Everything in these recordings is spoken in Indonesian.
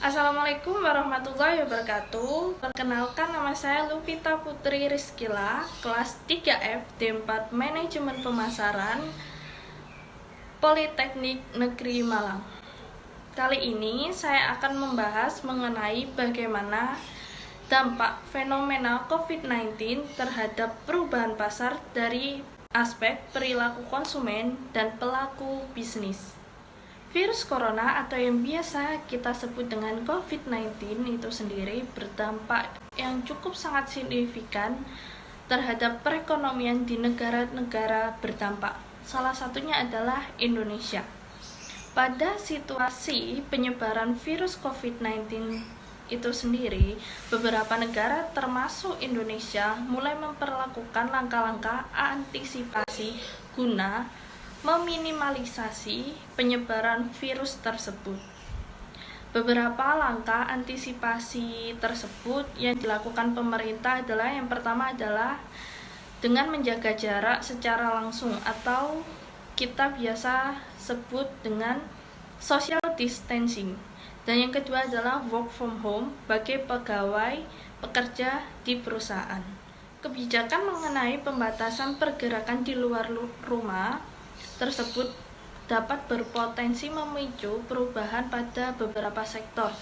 Assalamualaikum warahmatullahi wabarakatuh. Perkenalkan, nama saya Lupita Putri Rizkila, kelas 3F D4 Manajemen Pemasaran Politeknik Negeri Malang. Kali ini saya akan membahas mengenai bagaimana dampak fenomena COVID-19 terhadap perubahan pasar dari aspek perilaku konsumen dan pelaku bisnis. Virus corona atau yang biasa kita sebut dengan COVID-19 itu sendiri berdampak yang cukup sangat signifikan terhadap perekonomian di negara-negara berdampak. Salah satunya adalah Indonesia. Pada situasi penyebaran virus COVID-19 itu sendiri, beberapa negara termasuk Indonesia mulai memperlakukan langkah-langkah antisipasi guna meminimalisasi penyebaran virus tersebut. Beberapa langkah antisipasi tersebut yang dilakukan pemerintah adalah yang pertama adalah dengan menjaga jarak secara langsung atau kita biasa sebut dengan social distancing. Dan yang kedua adalah work from home bagi pegawai pekerja di perusahaan. Kebijakan mengenai pembatasan pergerakan di luar rumah tersebut dapat berpotensi memicu perubahan pada beberapa sektor.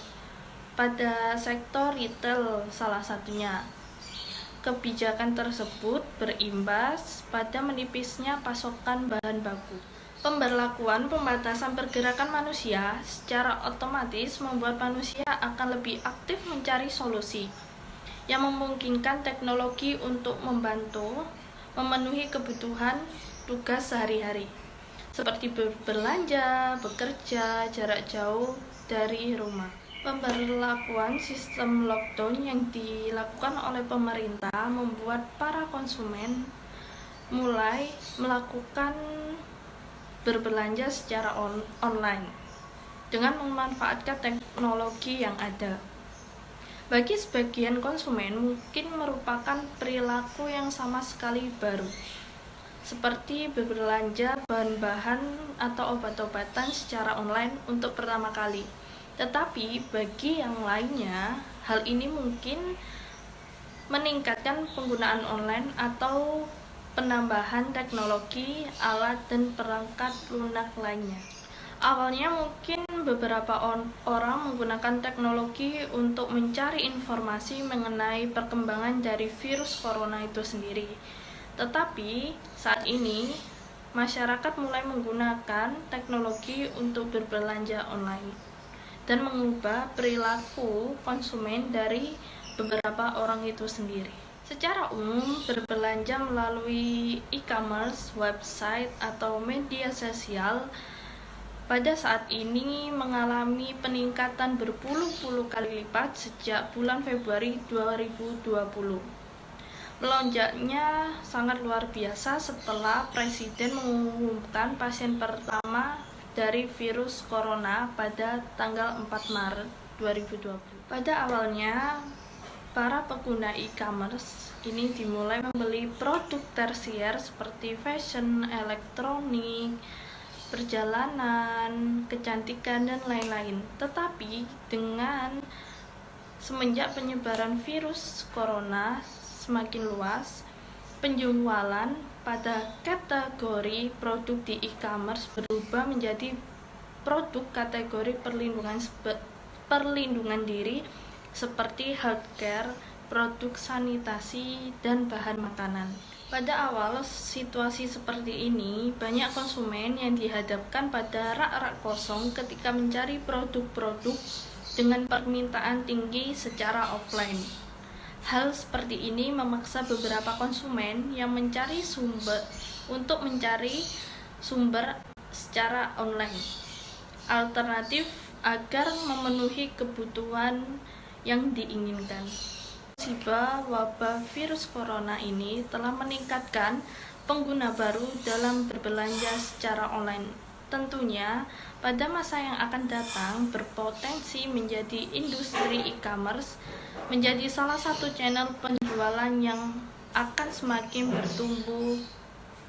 Pada sektor retail salah satunya. Kebijakan tersebut berimbas pada menipisnya pasokan bahan baku. Pemberlakuan pembatasan pergerakan manusia secara otomatis membuat manusia akan lebih aktif mencari solusi yang memungkinkan teknologi untuk membantu memenuhi kebutuhan tugas sehari-hari, seperti berbelanja, bekerja jarak jauh dari rumah. Pemberlakuan sistem lockdown yang dilakukan oleh pemerintah membuat para konsumen mulai melakukan berbelanja secara online dengan memanfaatkan teknologi yang ada. Bagi sebagian konsumen mungkin merupakan perilaku yang sama sekali baru, seperti berbelanja bahan-bahan atau obat-obatan secara online untuk pertama kali. Tetapi bagi yang lainnya, hal ini mungkin meningkatkan penggunaan online atau penambahan teknologi, alat, dan perangkat lunak lainnya. Awalnya mungkin beberapa orang menggunakan teknologi untuk mencari informasi mengenai perkembangan dari virus corona itu sendiri. Tetapi saat ini masyarakat mulai menggunakan teknologi untuk berbelanja online dan mengubah perilaku konsumen dari beberapa orang itu sendiri. Secara umum, berbelanja melalui e-commerce, website, atau media sosial pada saat ini mengalami peningkatan berpuluh-puluh kali lipat sejak bulan Februari 2020. Melonjaknya sangat luar biasa setelah Presiden mengumumkan pasien pertama dari virus corona pada tanggal 4 Maret 2020. Pada awalnya, para pengguna e-commerce ini dimulai membeli produk tersier seperti fashion, elektronik, perjalanan, kecantikan, dan lain-lain. Tetapi dengan semenjak penyebaran virus corona semakin luas, penjualan pada kategori produk di e-commerce berubah menjadi produk kategori perlindungan diri seperti healthcare, produk sanitasi, dan bahan makanan. Pada awal situasi seperti ini, banyak konsumen yang dihadapkan pada rak-rak kosong ketika mencari produk-produk dengan permintaan tinggi secara offline. Hal seperti ini memaksa beberapa konsumen yang mencari sumber secara online alternatif agar memenuhi kebutuhan yang diinginkan. Musibah wabah virus corona ini telah meningkatkan pengguna baru dalam berbelanja secara online. Tentunya pada masa yang akan datang berpotensi menjadi industri e-commerce menjadi salah satu channel penjualan yang akan semakin bertumbuh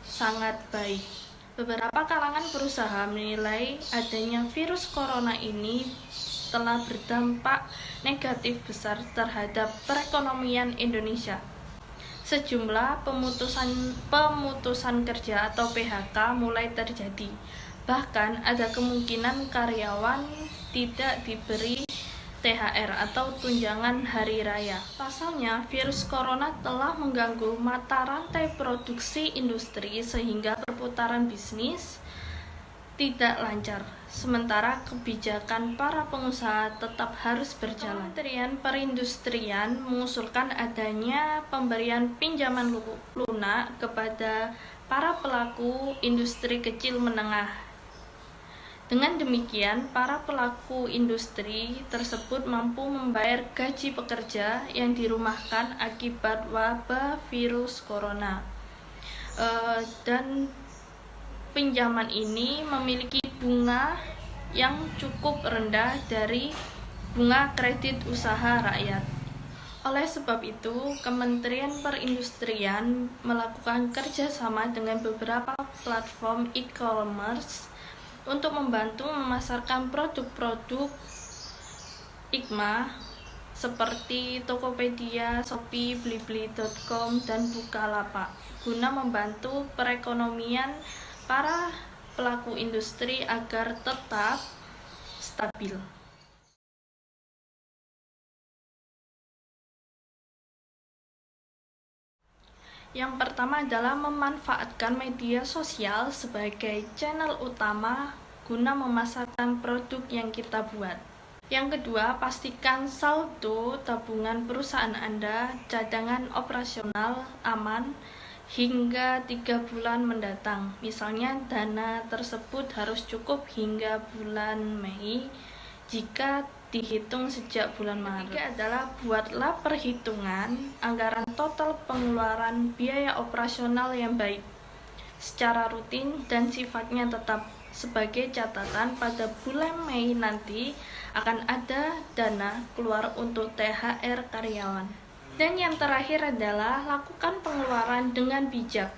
sangat baik. Beberapa kalangan berusaha menilai adanya virus corona ini telah berdampak negatif besar terhadap perekonomian Indonesia. Sejumlah pemutusan kerja atau PHK mulai terjadi. Bahkan ada kemungkinan karyawan tidak diberi THR atau tunjangan hari raya. Pasalnya, virus corona telah mengganggu mata rantai produksi industri sehingga perputaran bisnis tidak lancar. Sementara kebijakan para pengusaha tetap harus berjalan. Kementerian Perindustrian mengusulkan adanya pemberian pinjaman lunak kepada para pelaku industri kecil menengah. Dengan demikian, para pelaku industri tersebut mampu membayar gaji pekerja yang dirumahkan akibat wabah virus corona. Dan pinjaman ini memiliki bunga yang cukup rendah dari bunga kredit usaha rakyat. Oleh sebab itu, Kementerian Perindustrian melakukan kerjasama dengan beberapa platform e-commerce untuk membantu memasarkan produk-produk IKMA seperti Tokopedia, Shopee, Blibli.com, dan Bukalapak guna membantu perekonomian para pelaku industri agar tetap stabil. Yang pertama adalah memanfaatkan media sosial sebagai channel utama guna memasarkan produk yang kita buat. Yang kedua, pastikan saldo tabungan perusahaan Anda, cadangan operasional aman hingga 3 bulan mendatang. Misalnya, dana tersebut harus cukup hingga bulan Mei jika dihitung sejak bulan Maret. Ketiga adalah buatlah perhitungan anggaran total pengeluaran biaya operasional yang baik secara rutin dan sifatnya tetap. Sebagai catatan, pada bulan Mei nanti akan ada dana keluar untuk THR karyawan. Dan yang terakhir adalah lakukan pengeluaran dengan bijak.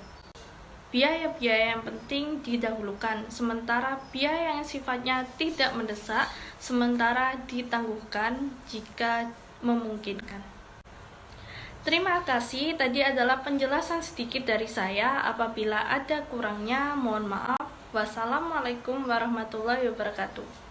Biaya-biaya yang penting didahulukan, sementara biaya yang sifatnya tidak mendesak sementara ditangguhkan jika memungkinkan. Terima kasih, tadi adalah penjelasan sedikit dari saya. Apabila ada kurangnya, mohon maaf. Wassalamualaikum warahmatullahi wabarakatuh.